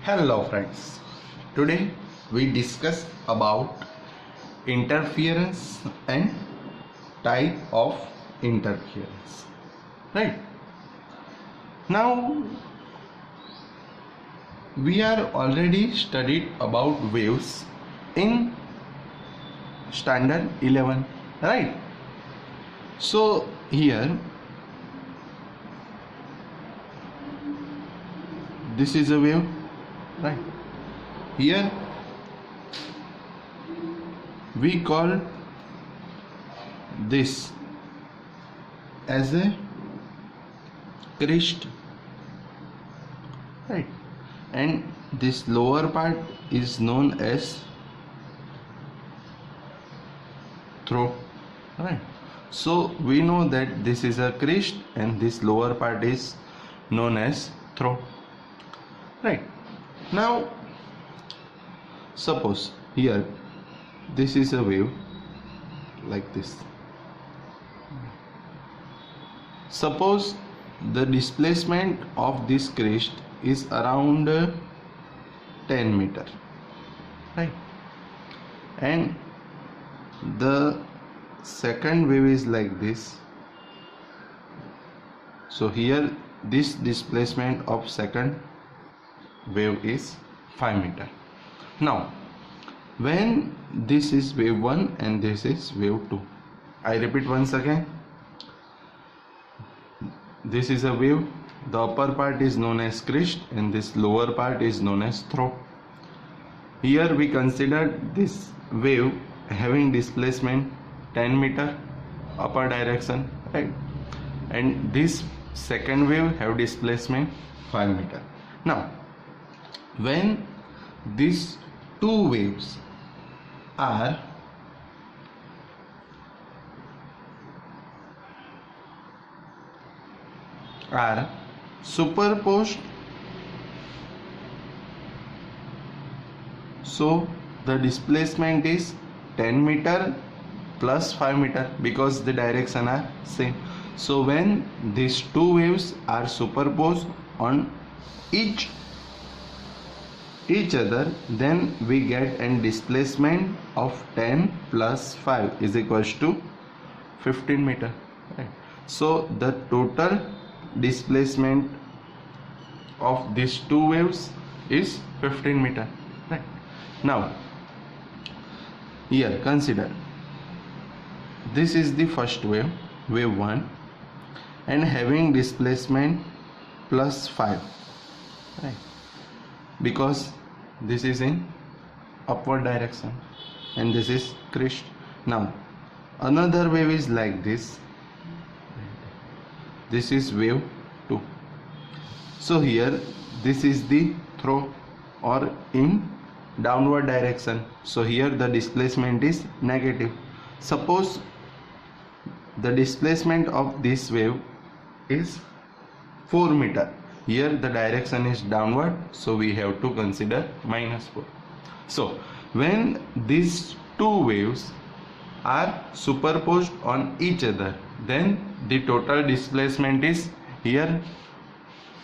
Hello friends, today we discuss about interference and type of interference. Right, now we are already studied about waves in standard 11, right? So here this is a wave, right? Here we call this as a crest, right? And this lower part is known as throat, right? So we know that this is a crest and this lower part is known as throat, right? Now suppose here this is a wave like this. Suppose the displacement of this crest is around 10 meter, right? And the second wave is like this. So here this displacement of second wave is 5 meter. Now when this is wave 1 and this is wave 2, I repeat once again, this is a wave, the upper part is known as crest and this lower part is known as throat. Here we consider this wave having displacement 10 meter upper direction, right? And this second wave have displacement 5 meter. Now when these two waves are superposed, so the displacement is 10 meter plus 5 meter because the direction are same. So when these two waves are superposed on each other, then we get a displacement of 10 plus 5 is equals to 15 meter, right? So the total displacement of these two waves is 15 meter, right? Now here consider this is the first wave, wave 1, and having displacement plus 5, right? Because this is in upward direction and this is crest. Now another wave is like this. This is wave 2. So here this is the throat or in downward direction. So here the displacement is negative. Suppose the displacement of this wave is 4 meter. Here the direction is downward, so we have to consider -4. So when these two waves are superposed on each other, then the total displacement is, here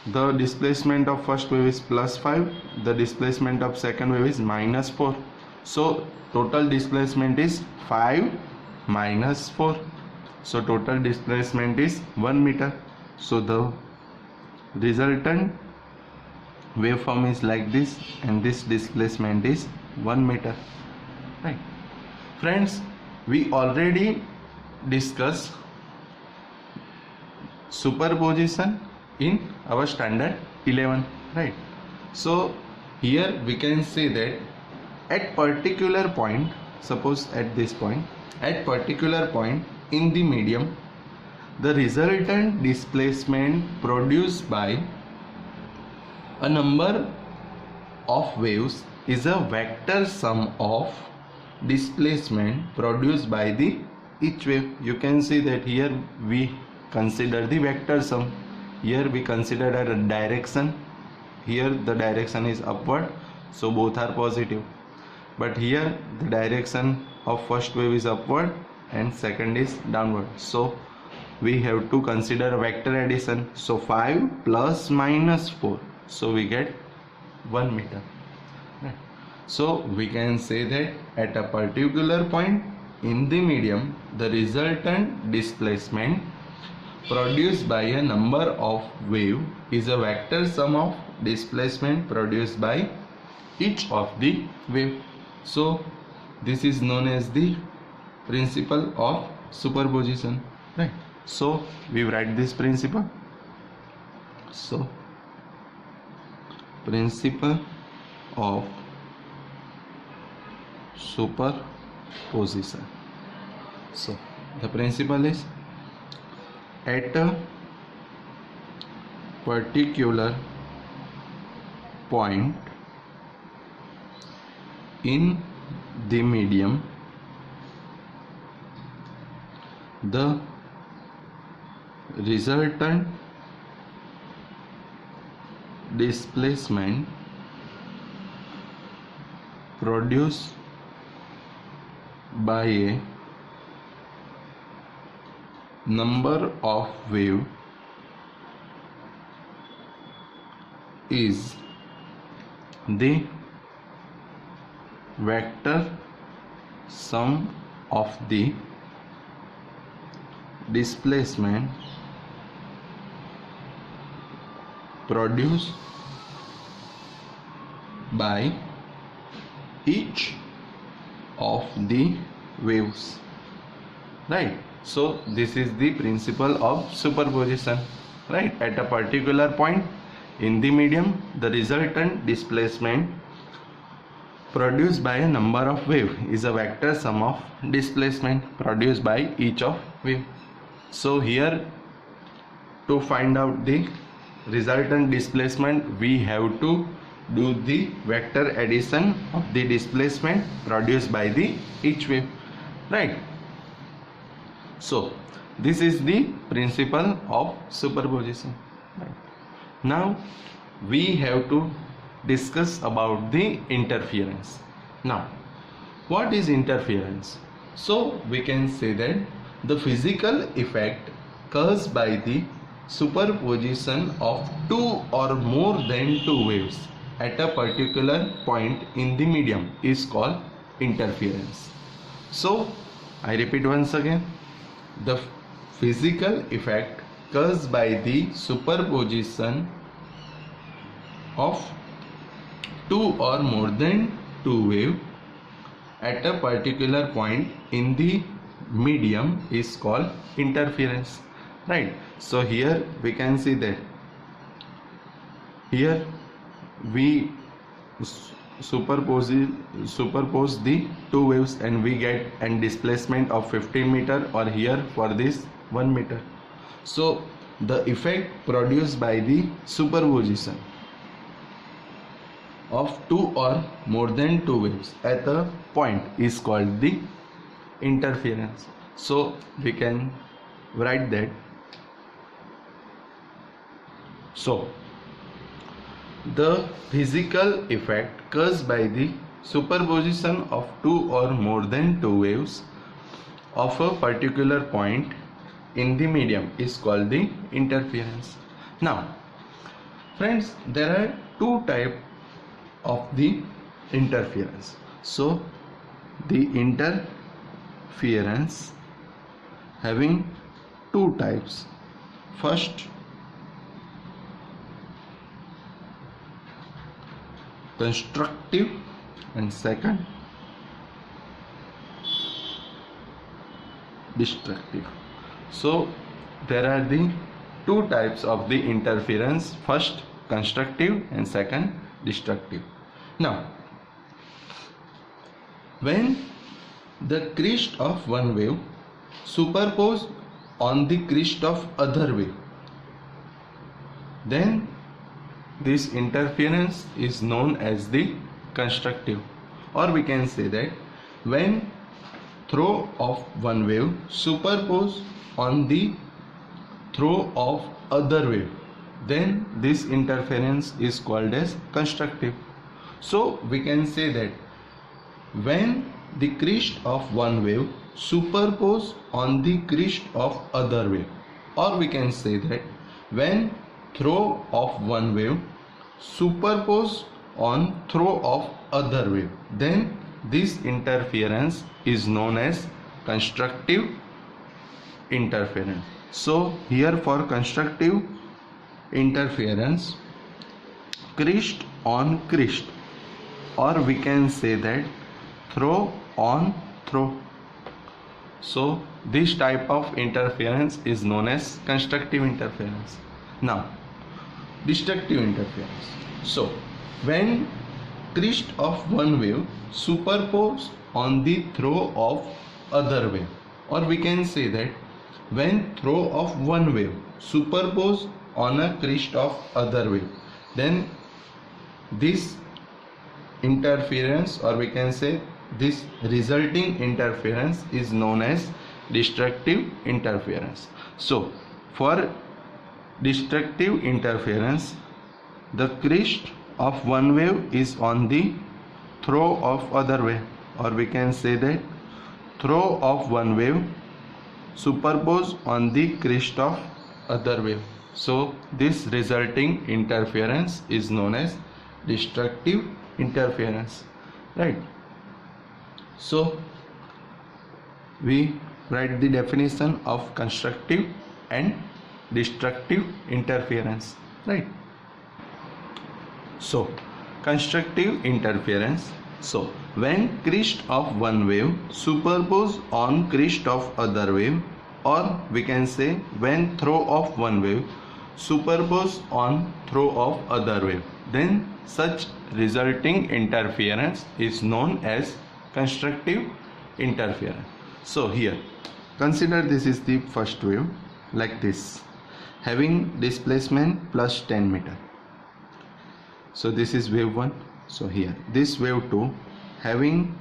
the displacement of first wave is plus 5, the displacement of second wave is -4. So total displacement is 5 minus 4. So total displacement is 1 meter. So the resultant waveform is like this and this displacement is 1 meter, right? Friends, we already discussed superposition in our standard 11, right? So here we can say that at particular point, suppose at this point, at particular point in the medium, the resultant displacement produced by a number of waves is a vector sum of displacement produced by the each wave. You can see that here we consider the vector sum. Here we consider a direction. Here the direction is upward, so both are positive. But here the direction of first wave is upward and second is downward. So we have to consider vector addition. So 5 plus minus 4. So we get 1 meter. Right. So we can say that at a particular point in the medium, the resultant displacement produced by a number of wave is a vector sum of displacement produced by each of the wave. So this is known as the principle of superposition, right? So we write this principle. So principle of superposition. So the principle is, at a particular point in the medium, the resultant displacement produced by a number of wave is the vector sum of the displacement produced by each of the waves, right? So this is the principle of superposition, right? At a particular point in the medium, the resultant displacement produced by a number of wave is a vector sum of displacement produced by each of wave. So here, to find out the resultant displacement, we have to do the vector addition of the displacement produced by the each wave, right? So this is the principle of superposition, right? Now we have to discuss about the interference. Now what is interference? So we can say that the physical effect caused by the superposition of two or more than two waves at a particular point in the medium is called interference. So I repeat once again, the physical effect caused by the superposition of two or more than two wave at a particular point in the medium is called interference, right? So here we can see that here we superpose the two waves and we get an displacement of 15 meter, or here for this 1 meter. So the effect produced by the superposition of two or more than two waves at a point is called the interference. So we can write that. So the physical effect caused by the superposition of two or more than two waves of a particular point in the medium is called the interference. Now friends, there are two types of the interference. So the interference having two types. First, constructive, and second, destructive. So there are the two types of the interference, first constructive and second destructive. Now when the crest of one wave superposed on the crest of other wave, then this interference is known as the constructive. Or we can say that when throw of one wave superposed on the throw of other wave, then this interference is called as constructive. So we can say that when the crest of one wave superposed on the crest of other wave, or we can say that when throw of one wave superposed on throw of other wave, then this interference is known as constructive interference. So here for constructive interference, crest on crest, or we can say that throw on throw. So this type of interference is known as constructive interference. Now destructive interference. So when crest of one wave superpose on the throw of other wave, or we can say that when throw of one wave superpose on a crest of other wave, then this interference, or we can say this resulting interference, is known as destructive interference. So for destructive interference, the crest of one wave is on the throw of other wave, or we can say that throw of one wave superpose on the crest of other wave. So this resulting interference is known as destructive interference, right? So we write the definition of constructive and destructive interference, right? So constructive interference, so when crest of one wave superpose on crest of other wave, or we can say when throw of one wave superpose on throw of other wave, then such resulting interference is known as constructive interference. So here consider this is the first wave, like this, having displacement plus 10 meter. So this is wave 1. So here this wave 2 having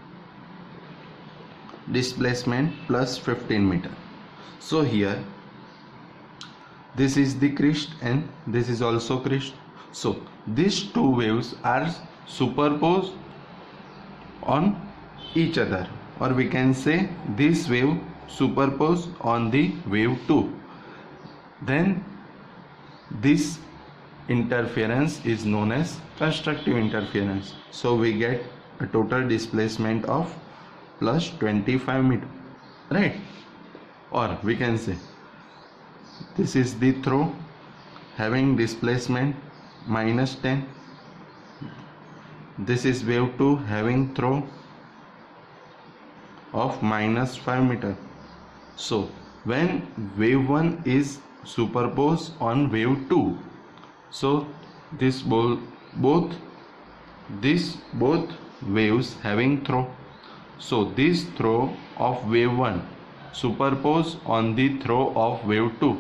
displacement plus 15 meter. So here this is the crest and this is also crest. So these two waves are superposed on each other, or we can say this wave superposed on the wave 2. Then this interference is known as constructive interference. So we get a total displacement of plus 25 meter, right? Or we can say this is the throw having displacement minus 10. This is wave 2 having throw of minus 5 meter. So when wave 1 is superposed on wave 2, so this both waves having throw. So this throw of wave 1 superpose on the throw of wave 2,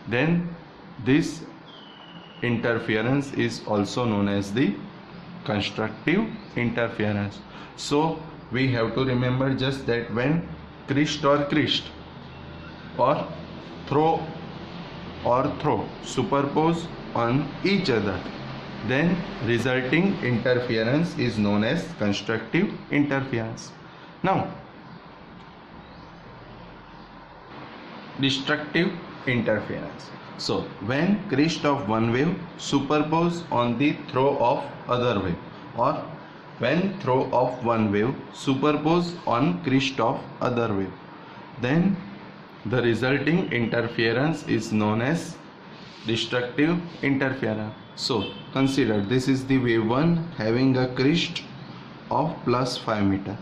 then this interference is also known as the constructive interference. So we have to remember just that when crest or crest or throw superpose on each other, then resulting interference is known as constructive interference. Now destructive interference. So when crest of one wave superpose on the throw of other wave, or when throw of one wave superpose on crest of other wave, then the resulting interference is known as destructive interference. So consider this is the wave 1 having a crest of plus 5 meter,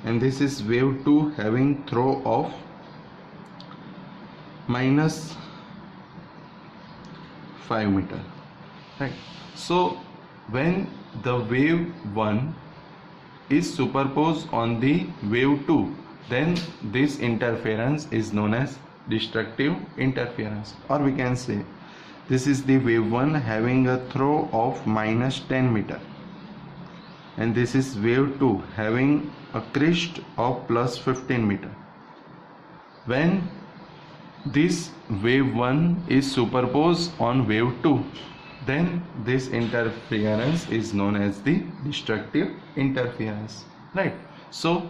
and this is wave 2 having throw of minus 5 meter, right? So when the wave 1 is superposed on the wave 2, then this interference is known as destructive interference. Or we can say this is the wave 1 having a throw of minus 10 meter, and this is wave 2 having a crest of plus 15 meter. When this wave 1 is superposed on wave 2, then this interference is known as the destructive interference, right? So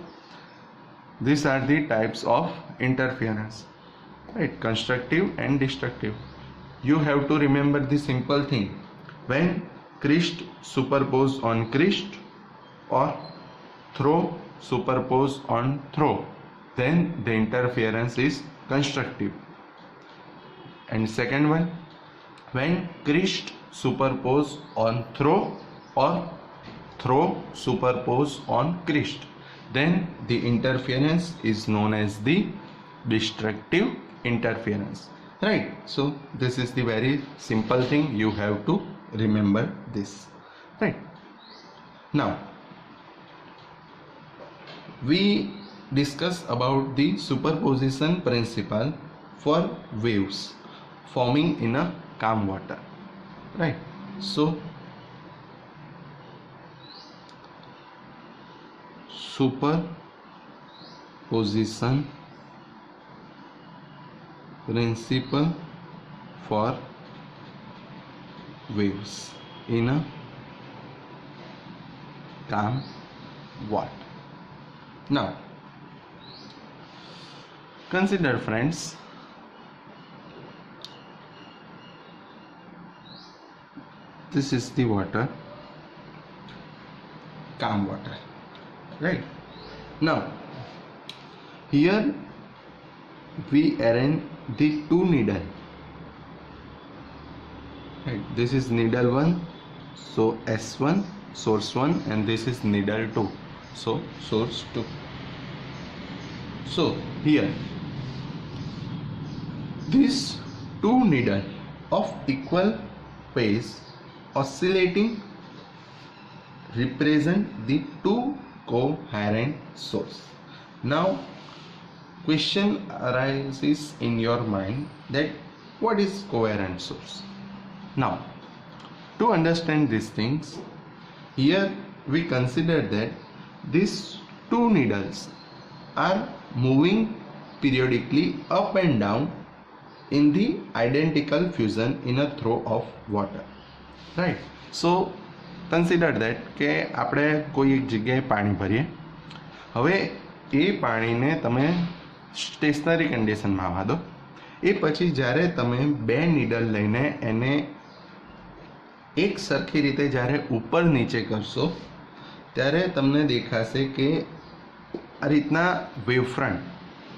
these are the types of interference, right? Constructive and destructive. You have to remember the simple thing: when crest superpose on crest or throw superpose on throw, then the interference is constructive. And second one, when crest superpose on throw or throw superpose on crest, then the interference is known as the destructive interference. Right? So this is the very simple thing, you have to remember this. Right? Now we discuss about the superposition principle for waves forming in a calm water. Right? So superposition principle for waves in a calm water. Now consider, friends, this is the water, calm water, right? Now here we arrange the two needle, right? This is needle 1, so S1, source 1, and this is needle 2, so source 2. So here these two needle of equal phase oscillating represent the two coherent source. Now question arises in your mind that what is coherent source? Now to understand these things, here we consider that these two needles are moving periodically up and down in the identical fusion in a throw of water, right? So consider that કે આપણે કોઈ એક જગ્યાએ પાણી ભરીએ, હવે એ પાણીને તમે સ્ટેશનરી કન્ડિશનમાં આવવા દો, એ પછી જ્યારે તમે બે નીડલ લઈને એને એક સરખી રીતે જ્યારે ઉપર નીચે કરશો ત્યારે તમને દેખાશે કે આ રીતના વેવ ફ્રન્ટ,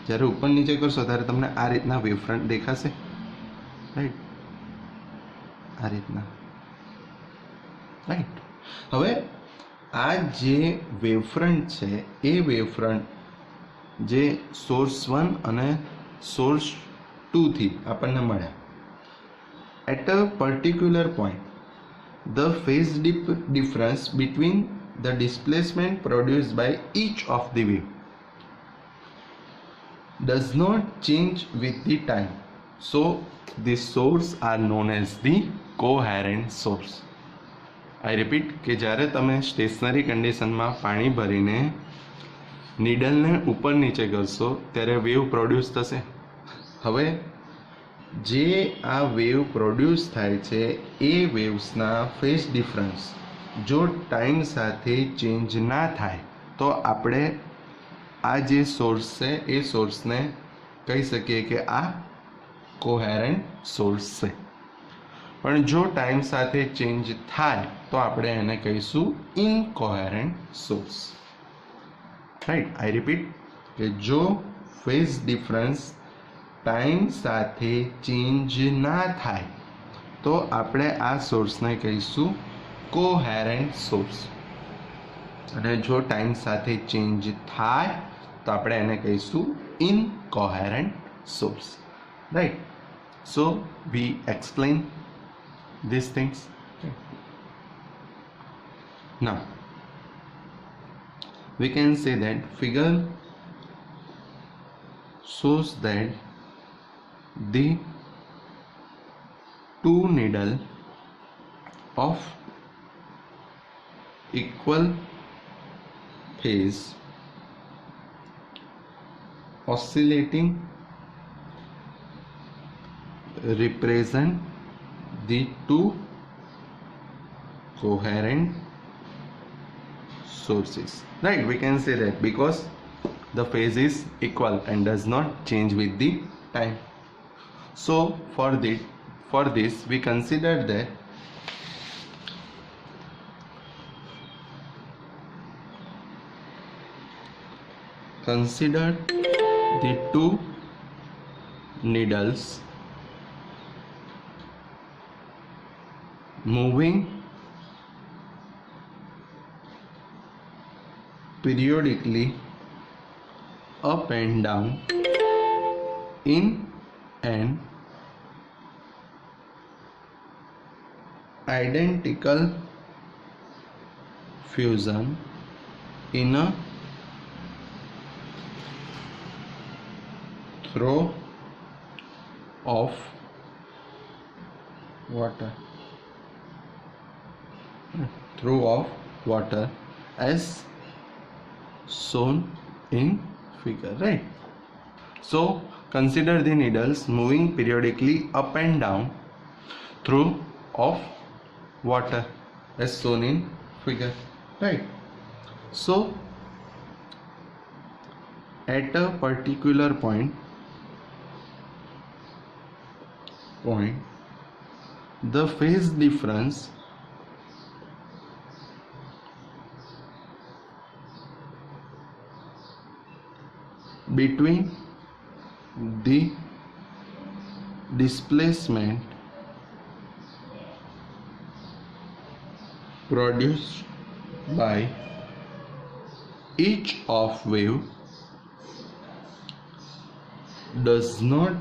જ્યારે ઉપર નીચે કરશો ત્યારે તમને આ રીતના વેવ ફ્રન્ટ દેખાશે, રાઈટ? આ રીતના, રાઈટ? હવે આ જે વેવ ફ્રન્ટ છે એ વેવ ફ્રન્ટ જે સોર્સ 1 અને સોર્સ 2 થી આપણને મળ્યા, at a particular point the phase difference between the displacement produced by each of the wave does not change with the time, so these sources are known as the coherent source. I repeat કે જ્યારે તમે stationary કન્ડિશનમાં પાણી ભરીને નીડલને ઉપર નીચે કરશો ત્યારે વેવ પ્રોડ્યુસ થશે. હવે જે આ વેવ પ્રોડ્યુસ થાય છે એ વેવ્સના ફેઝ ડિફરન્સ જો ટાઈમ સાથે ચેન્જ ના થાય તો આપણે આ જે સોર્સ છે એ સોર્સને કહી શકીએ કે આ કોહેરન્ટ સોર્સ છે. પણ જો ટાઈમ સાથે ચેન્જ થાય તો આપણે એને કહીશું ઇનકોહેરન્ટ સોર્સ, રાઈટ? આઈ રિપીટ કે જો ફેઝ ડિફરન્સ ટાઈમ સાથે ચેન્જ ના થાય તો આપણે આ સોર્સને કહીશું કોહેરન્ટ સોર્સ, અને જો ટાઈમ સાથે ચેન્જ થાય તો આપણે એને કહીશું incoherent source, right? So we explain these things. Now we can say that figure shows that the two needle of equal phase oscillating represent the two coherent sources, right? We can say that because the phase is equal and does not change with the time. So for this we consider that consider the two needles moving periodically up and down in an identical fusion in a throw of water as shown in figure, right? So consider the needles moving periodically up and down through of water as shown in figure, right? So at a particular point the phase difference between the displacement produced by each of wave does not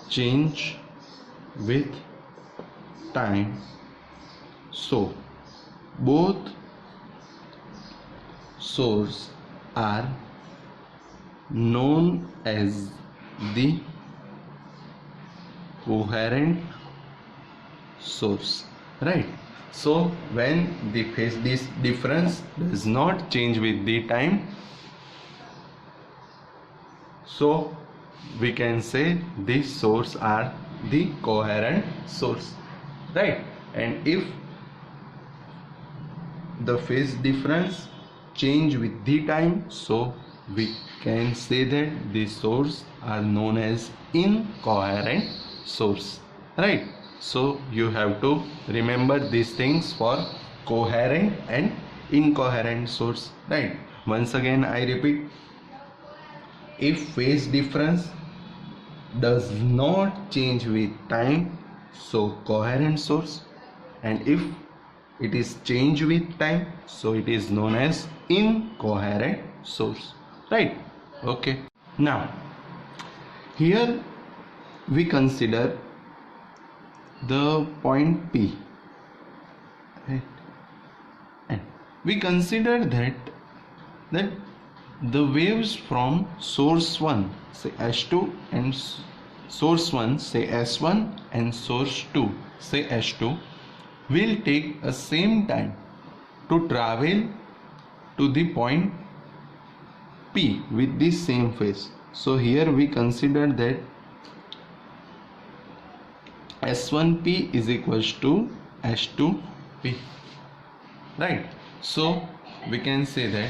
change with time, so both sources are known as the coherent source, right? So when the phase difference does not change with the time, so we can say these sources are the coherent source, right? And if the phase difference change with the time, so we can say that the source are known as incoherent source, right? So you have to remember these things for coherent and incoherent source, right? Once again I repeat, if phase difference does not change with time, so coherent source, and if it is changed with time, so it is known as incoherent source, right? Okay, now here we consider the point P, right? And we consider that the waves from source 1 say S2 and source 1 say S1 and source 2 say S2 will take a same time to travel to the point P with the same phase. So here we consider that S1P is equals to S2P, right? So we can say that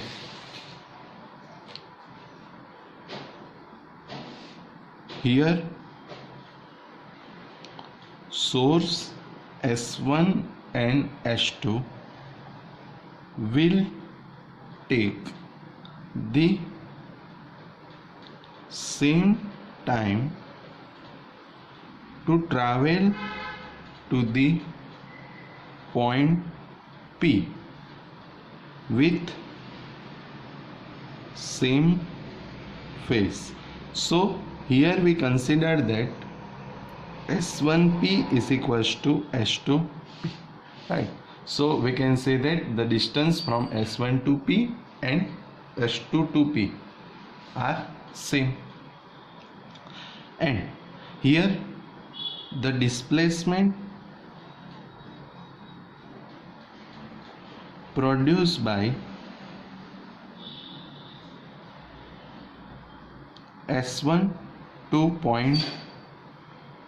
here source S1 and S2 will take the same time to travel to the point P with same phase. So here we consider that S1P is equals to S2P, right? So we can say that the distance from S1 to P and S2 to P are same, and here the displacement produced by S1 to point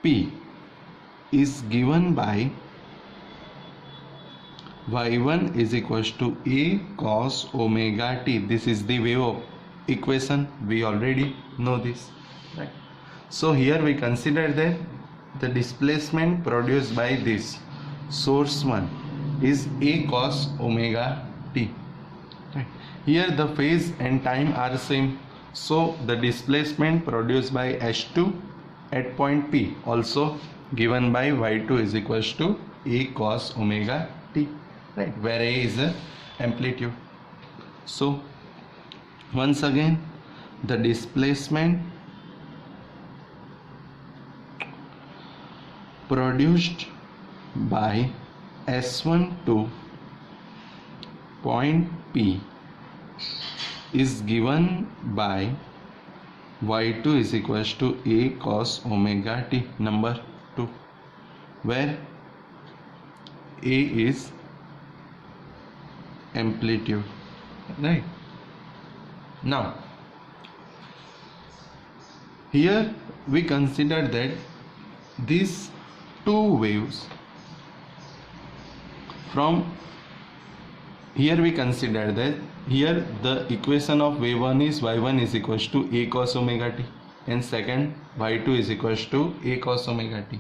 P is given by y1 is equals to a cos omega t. This is the wave equation, we already know this, right? So here we consider that the displacement produced by this source 1 is a cos omega t, Right. Here the phase and time are same, so the displacement produced by H2 at point P also given by Y2 is equals to A cos omega t, right, where A is the amplitude. So once again, the displacement produced by S1 to point P is given by Y2 is equals to A cos omega t, number 2, where A is amplitude, right? Now here we consider that these two waves, from here we consider that here the equation of wave 1 is y1 is equals to A cos omega t, and second y2 is equals to A cos omega t.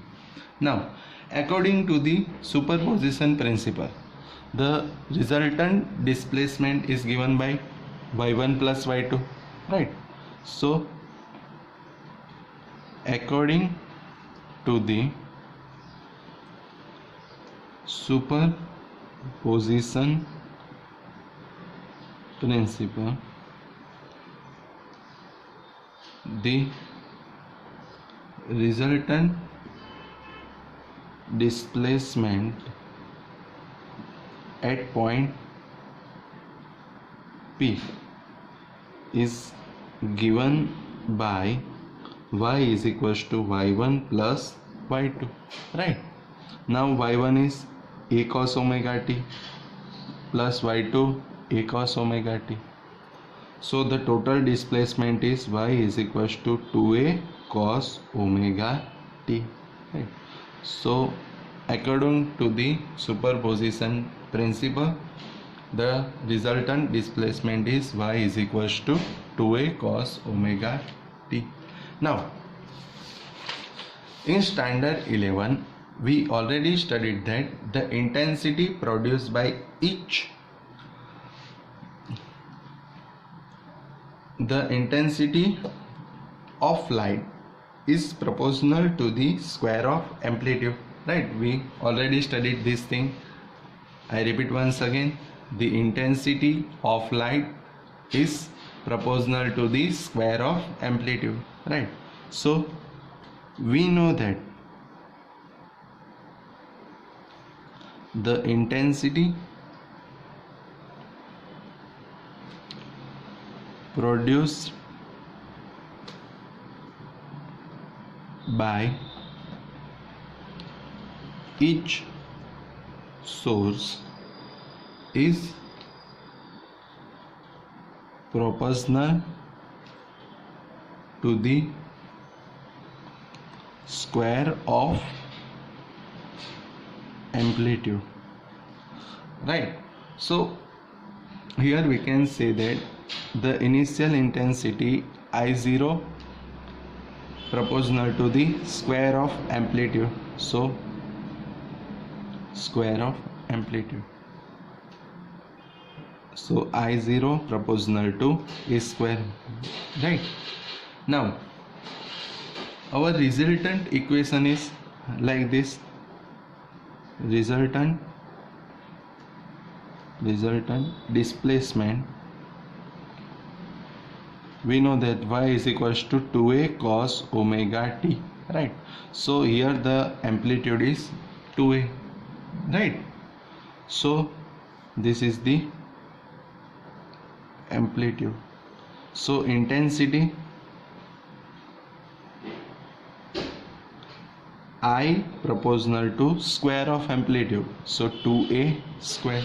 Now according to the superposition principle, the resultant displacement is given by y1 plus y2, right? So according to the superposition principle, the resultant displacement at point P is given by y is equals to y1 plus y2, right? Now y1 is A cos omega t plus y2 A cos omega t. So the total displacement is y is equals to 2A cos omega t, right? So according to the superposition principle, the resultant displacement is y is equals to 2A cos omega t. Now in standard 11 we already studied that the intensity produced by each, the intensity of light is proportional to the square of amplitude, right? We already studied this thing. I repeat once again, the intensity of light is proportional to the square of amplitude, right? So we know that the intensity produced by each source is proportional to the square of amplitude, right? So here we can say that the initial intensity I0 proportional to the square of amplitude, so square of amplitude, so I0 proportional to A square, right? Now our resultant equation is like this: resultant displacement, we know that y is equals to 2A cos omega t, right? So here the amplitude is 2A, right? So this is the amplitude. So intensity I proportional to square of amplitude, so 2A square,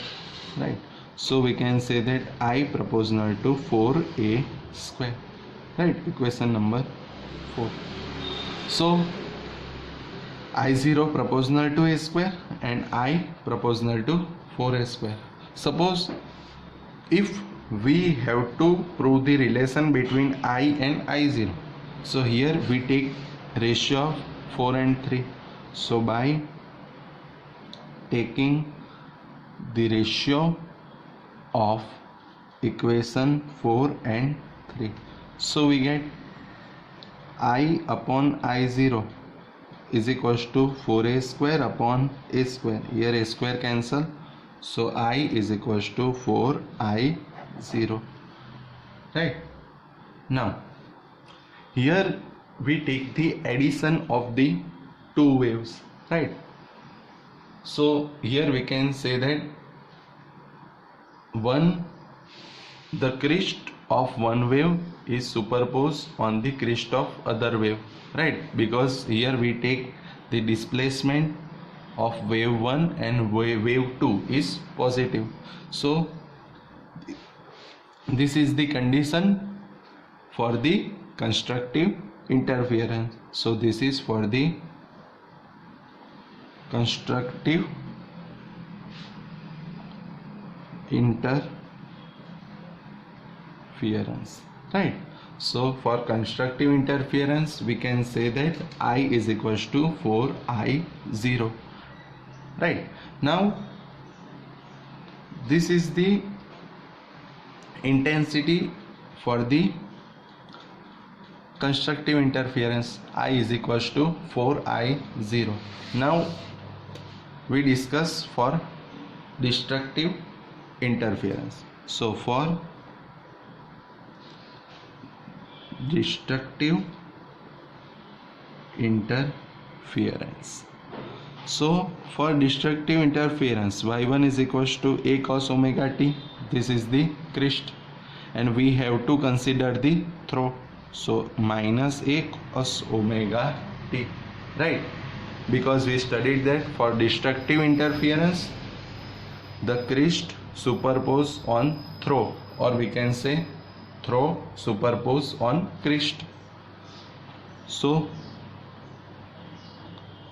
right? So we can say that I proportional to 4A square, right? Equation number 4. So I0 proportional to A square and I proportional to 4A square. Suppose if we have to prove the relation between I and I0, so here we take ratio of 4 and 3. So by taking the ratio of equation 4 and 3. So we get I upon I0 is equals to 4a square upon a square. Here a square cancel, so I is equals to 4I0. Right. Now here we take the addition of the two waves, right? So here we can say that the crest of one wave is superposed on the crest of other wave, right? Because here we take the displacement of wave 1 and wave 2 is positive. So this is the condition for the constructive interference. So this is for the constructive interference, right? So for constructive interference we can say that I is equals to 4I0, right? Now this is the intensity for the constructive interference. I is equals to 4I0. Now we discuss for destructive interference. So for destructive interference, so for destructive interference y1 is equals to a cos omega t. This is the crest and we have to consider the throw, so minus a cos omega t, right? Because we studied that for destructive interference the crest superpose on throw, or we can say throw superpose on crest. So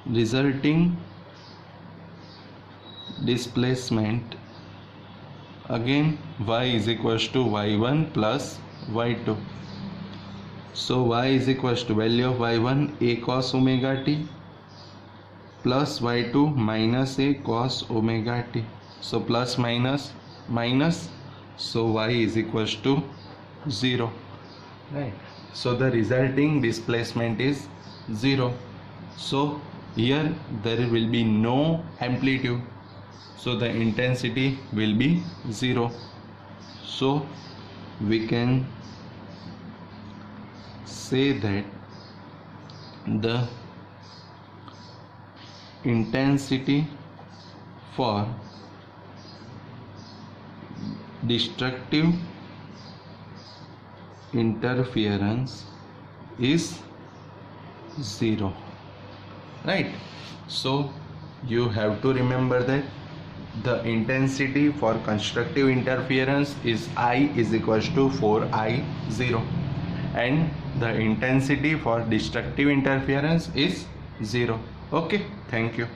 resulting displacement, again y is equals to y1 plus y2. So y is equals to value of y1 a cos omega t plus y2 minus a cos omega t. So plus minus minus, so y is equals to 0, right? So the resulting displacement is 0. So here there will be no amplitude, so the intensity will be 0. So we can say that the intensity for destructive interference is 0, right? So you have to remember that the intensity for constructive interference is I is equals to 4I0 and the intensity for destructive interference is 0. Okay, thank you.